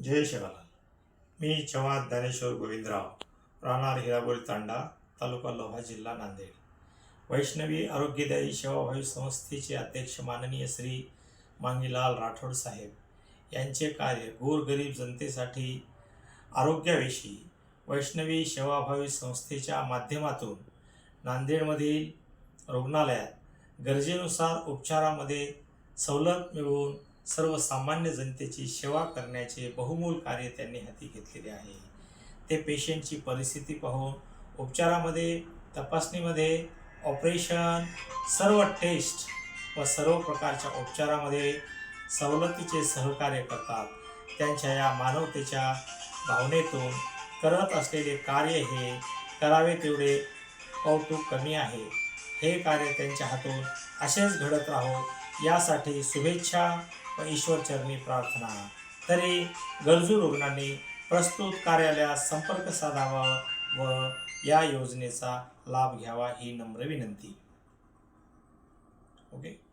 जय शिवालाल. मी चव्हाण ज्ञानेश्वर गोविंदराव, राहणार हिराबोळी तांडा, तालुका लोहा, जिल्हा नांदेड. वैष्णवी आरोग्यदायी सेवाभावी संस्थेचे अध्यक्ष माननीय श्री मांगीलाल राठोड साहेब यांचे कार्य गोरगरीब जनतेसाठी आरोग्याविषयी वैष्णवी सेवाभावी संस्थेच्या माध्यमातून नांदेडमधील रुग्णालयात गरजेनुसार उपचारामध्ये सवलत मिळवून सर्वसामान्य जनतेची सेवा करण्याचे बहुमोल कार्य त्यांनी हाती घेतलेले आहे. ते पेशंटची परिस्थिती पाहून उपचारामध्ये, तपासणीमध्ये, ऑपरेशन, सर्व टेस्ट व सर्व प्रकारच्या उपचारामध्ये सवलतीचे सहकार्य करतात. त्यांच्या या मानवतेच्या भावनेतून करत असलेले कार्य हे करावे तेवढे कौतुक कमी आहे. हे कार्य त्यांच्या हातून असेच घडत राहो यासाठी शुभेच्छा व ईश्वरचरणी प्रार्थना. तरी गरजू रुग्णांनी प्रस्तुत कार्यालयास संपर्क साधावा व या योजनेचा लाभ घ्यावा ही नम्र विनंती. ओके.